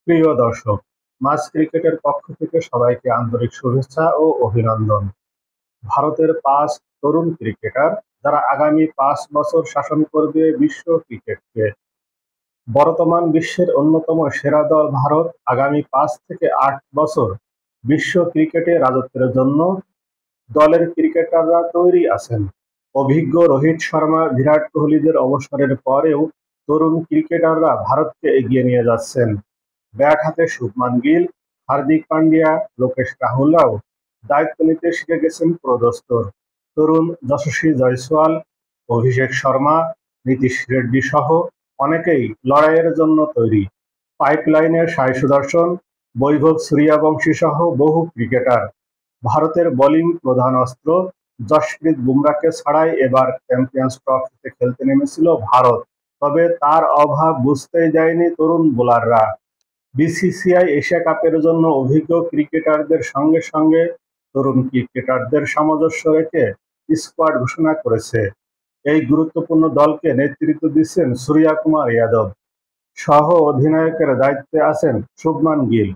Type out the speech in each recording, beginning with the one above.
প্রিয় দর্শক, মাস ক্রিকেটের পক্ষ থেকে সবাইকে আন্তরিক শুভেচ্ছা ও অভিনন্দন। ভারতের ৫ তরুণ ক্রিকেটার যারা আগামী ৫ বছর শাসন করবে বিশ্ব ক্রিকেটকে। বর্তমান বিশ্বের অন্যতম সেরা দল ভারত আগামী ৫ থেকে ৮ বছর বিশ্ব ক্রিকেটে রাজত্বের জন্য দলের ক্রিকেটাররা তৈরি আছেন। অভিজ্ঞ রোহিত শর্মা, বিরাট কোহলিদের অবসরের পরেও তরুণ ক্রিকেটাররা ভারতকে এগিয়ে নিয়ে যাচ্ছেন। ব্যাট হাতে শুভমান গিল, হার্দিক পান্ডিয়া, লোকেশ রাহুলরাও দায়িত্ব নিতে শিখে গেছেন পুরোদস্তুর। তরুণ যশস্বী জয়সওয়াল, অভিষেক শর্মা, নীতিশ রেড্ডি সহ অনেকেই লড়াইয়ের জন্য তৈরি। পাইপলাইনের সাই সুদর্শন, বৈভব সূর্যবংশী সহ বহু ক্রিকেটার। ভারতের বোলিং প্রধান অস্ত্র। জসপ্রীত বুমরাকে ছাড়াই এবার চ্যাম্পিয়ন্স ট্রফিতে খেলতে নেমেছিল ভারত, তবে তার অভাব বুঝতেই দেয়নি তরুণ বোলাররা। বিসিসিআই এশিয়া কাপের জন্য অভিজ্ঞ ক্রিকেটারদের সঙ্গে সঙ্গে তরুণ ক্রিকেটারদের সামঞ্জস্য রেখে স্কোয়াড ঘোষণা করেছে। এই গুরুত্বপূর্ণ দলকে নেতৃত্ব দিচ্ছেন সূর্যকুমার যাদব, সহ অধিনায়কের দায়িত্বে আছেন শুভমান গিল।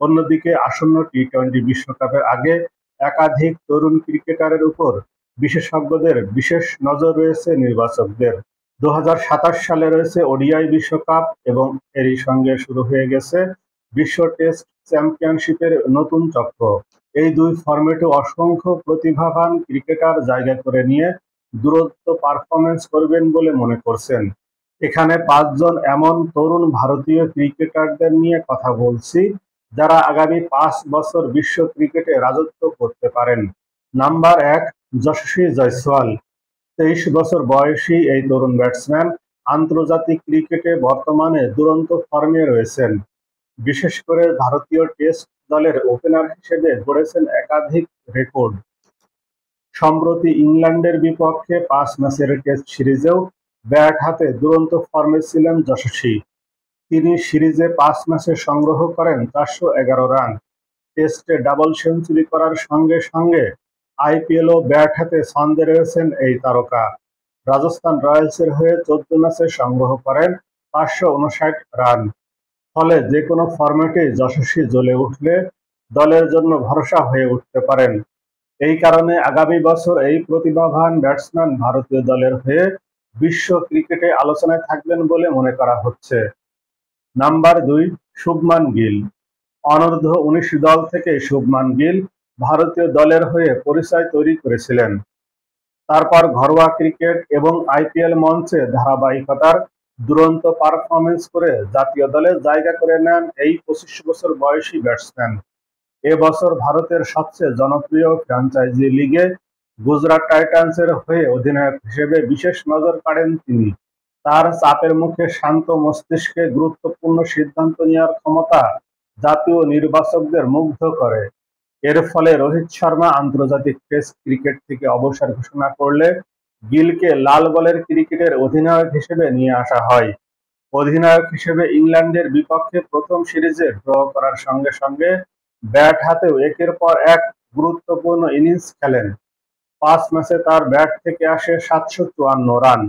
অন্যদিকে আসন্ন টি-টোয়েন্টি বিশ্বকাপের আগে একাধিক তরুণ ক্রিকেটারের উপর বিশেষজ্ঞদের বিশেষ নজর রয়েছে নির্বাচকদের। ২০২৭ সালে রয়েছে ওডিআই বিশ্বকাপ এবং এরই সঙ্গে শুরু হয়ে গেছে বিশ্ব টেস্ট চ্যাম্পিয়নশিপের নতুন চক্র। এই দুই ফরম্যাটে অসংখ্য প্রতিভাবান ক্রিকেটার জায়গা করে নিয়ে দুরন্ত পারফরমেন্স করবেন বলে মনে করছেন। এখানে ৫ জন এমন তরুণ ভারতীয় ক্রিকেটারদের নিয়ে কথা বলছি যারা আগামী ৫ বছর বিশ্ব ক্রিকেটে রাজত্ব করতে পারেন। নাম্বার ১, যশস্বী জয়সওয়াল। ২৩ বছর বয়সী এই তরুণ ব্যাটসম্যান আন্তর্জাতিক ক্রিকেটে বর্তমানে দুরন্ত ফর্মে রয়েছেন। বিশেষ করে ভারতীয় টেস্ট দলের ওপেনার হিসেবে গড়েছেন একাধিক রেকর্ড। সম্প্রতি ইংল্যান্ডের বিপক্ষে ৫ ম্যাচের টেস্ট সিরিজেও ব্যাট হাতে দুরন্ত ফর্মে ছিলেন যশস্বী। তিনি সিরিজে ৫ ম্যাচে সংগ্রহ করেন ৪১১ রান। টেস্টে ডাবল সেঞ্চুরি করার সঙ্গে সঙ্গে আইপিএলও ব্যাট হাতে ছন্দে রয়েছেন এই তারকা। রাজস্থান রয়্যালসের হয়ে ১৪ ম্যাচে সংগ্রহ করেন ৫৫৯ রান। ফলে যেকোনো ফরম্যাটে যশস্বী জ্বলে উঠলে দলের জন্য ভরসা হয়ে উঠতে পারেন। এই কারণে আগামী বছর এই প্রতিভাবান ব্যাটসম্যান ভারতীয় দলের হয়ে বিশ্ব ক্রিকেটে আলোচনায় থাকবেন বলে মনে করা হচ্ছে। নাম্বার ২, শুভমান গিল। অনূর্ধ্ব-১৯ দল থেকে শুভমান গিল ভারতীয় দলের হয়ে পরিচয় তৈরি করেছিলেন। তারপর ঘরোয়া ক্রিকেট এবং আইপিএল মঞ্চে ধারাবাহিকতার দুরন্ত পারফরমেন্স করে জাতীয় দলে জায়গা করে নেন এই ২৫ বছর বয়সী ব্যাটসম্যান। এ বছর ভারতের সবচেয়ে জনপ্রিয় ফ্র্যাঞ্চাইজি লিগে গুজরাট টাইটান্সের হয়ে অধিনায়ক হিসেবে বিশেষ নজর কাড়েন তিনি। তার চাপের মুখে শান্ত মস্তিষ্কে গুরুত্বপূর্ণ সিদ্ধান্ত নেওয়ার ক্ষমতা জাতীয় নির্বাচকদের মুগ্ধ করে। এর ফলে রোহিত শর্মা আন্তর্জাতিক টেস্ট ক্রিকেট থেকে অবসর ঘোষণা করলে গিলকে লাল বলের ক্রিকেটের অধিনায়ক হিসেবে নিয়ে আসা হয়। অধিনায়ক হিসেবে ইংল্যান্ডের বিপক্ষে প্রথম সিরিজে ড্র করার সঙ্গে সঙ্গে ব্যাট হাতেও একের পর এক গুরুত্বপূর্ণ ইনিংস খেলেন। ৫ ম্যাচে তার ব্যাট থেকে আসে ৭৫৪ রান।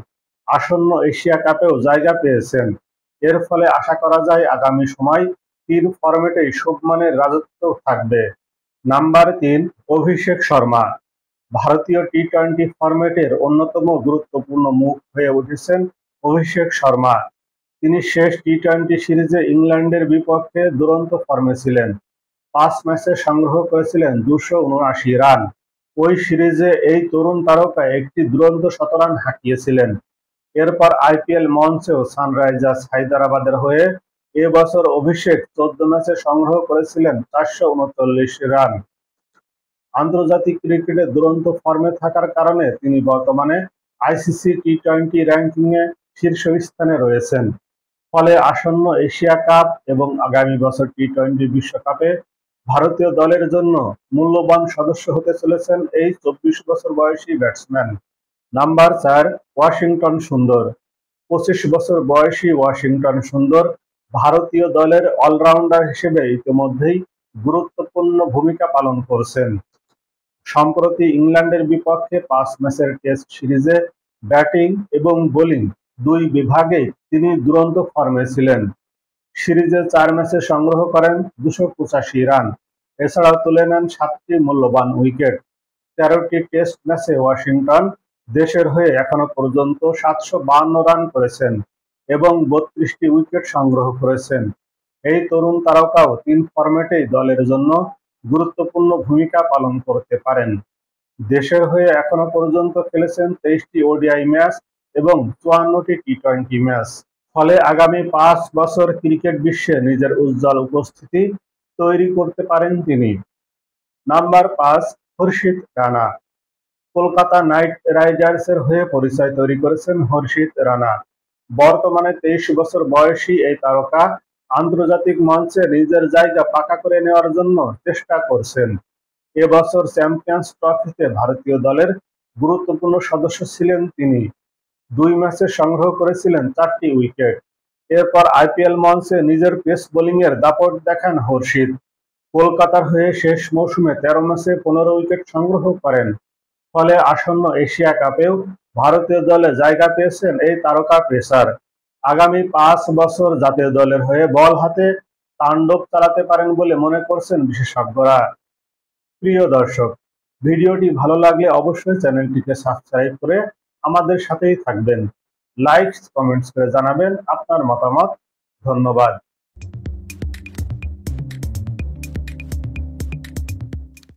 আসন্ন এশিয়া কাপেও জায়গা পেয়েছেন। এর ফলে আশা করা যায় আগামী সময় ৩ ফরম্যাটেই শুভমানের রাজত্ব থাকবে। নাম্বার ৩, অভিষেক শর্মা। ভারতীয় টি-টোয়েন্টি ফরম্যাটের অন্যতম গুরুত্বপূর্ণ মুখ হয়ে উঠেছেন অভিষেক শর্মা। তিনি শেষ টি-টোয়েন্টি সিরিজে ইংল্যান্ডের বিপক্ষে দুরন্ত ফর্মে ছিলেন। ৫ ম্যাচে সংগ্রহ করেছিলেন ২৭৯ রান। ওই সিরিজে এই তরুণ তারকা একটি দুরন্ত শতরান হাঁকিয়েছিলেন। এরপর আইপিএল মঞ্চেও সানরাইজার্স হায়দরাবাদের হয়ে এ বছর অভিষেক ১৪ ম্যাচে সংগ্রহ করেছিলেন ৪৩৯ রান। আন্তর্জাতিক ক্রিকেটে দুরন্ত ফর্মে থাকার কারণে তিনি বর্তমানে আইসিসি টি-টোয়েন্টি র্যাঙ্কিংয়ে শীর্ষস্থানে রয়েছেন। ফলে আসন্ন এশিয়া কাপ এবং আগামী বছর টি-টোয়েন্টি বিশ্বকাপে ভারতীয় দলের জন্য মূল্যবান সদস্য হতে চলেছেন এই ২৪ বছর বয়সী ব্যাটসম্যান। নাম্বার ৪, ওয়াশিংটন সুন্দর। ২৫ বছর বয়সী ওয়াশিংটন সুন্দর ভারতীয় দলের অলরাউন্ডার হিসেবে ইতিমধ্যেই গুরুত্বপূর্ণ ভূমিকা পালন করছেন। সম্প্রতি ইংল্যান্ডের বিপক্ষে ৫ ম্যাচের টেস্ট সিরিজে ব্যাটিং এবং বোলিং দুই বিভাগেই তিনি দুরন্ত ফর্মে ছিলেন। সিরিজে 4 ম্যাচে সংগ্রহ করেন 285 রান। এছাড়াও তুলে নেন 7টি মূল্যবান উইকেট। 13টি টেস্ট ম্যাচে ওয়াশিংটন দেশের হয়ে এখনো পর্যন্ত 752 রান করেছেন এবং 32টি উইকেট সংগ্রহ করেছেন। এই তরুণ তারকাও 3 ফরম্যাটেই দলের জন্য গুরুত্বপূর্ণ ভূমিকা পালন করতে পারেন। দেশের হয়ে এখনো পর্যন্ত খেলেছেন 23টি ওডিআই ম্যাচ এবং 54টি টি-টোয়েন্টি ম্যাচ। ফলে আগামী 5 বছর ক্রিকেট বিশ্বে নিজের উজ্জ্বল উপস্থিতি তৈরি করতে পারেন তিনি। নাম্বার 5, হর্ষিত রানা। কলকাতা নাইট রাইডার্সের হয়ে পরিচয় তৈরি করেছেন হর্ষিত রানা। বর্তমানে 23 বছর বয়সী এই তারকা আন্তর্জাতিক মঞ্চে নিজের জায়গা পাকা করে নেওয়ার জন্য চেষ্টা করছেন। এবছর চ্যাম্পিয়ন্স ট্রফিতে ভারতীয় দলের গুরুত্বপূর্ণ সদস্য ছিলেন তিনি। 2 ম্যাচে সংগ্রহ করেছিলেন 4টি উইকেট। এরপর আইপিএল মঞ্চে নিজের পেস বোলিংয়ের দাপট দেখান হর্ষিত। কলকাতার হয়ে শেষ মৌসুমে 13 ম্যাচে 15 উইকেট সংগ্রহ করেন। ফলে আসন্ন এশিয়া কাপেও ভারতীয় দলে জায়গা পেয়েছেন এই তারকা পেসার। আগামী 5 বছর জাতীয় দলের হয়ে বল হাতে তাণ্ডব চালাতে পারেন বলে মনে করছেন বিশেষজ্ঞরা। প্রিয় দর্শক, ভিডিওটি ভালো লাগলে অবশ্যই চ্যানেলটিকে সাবস্ক্রাইব করে আমাদের সাথেই থাকবেন। লাইক, কমেন্টস করে জানাবেন আপনার মতামত। ধন্যবাদ।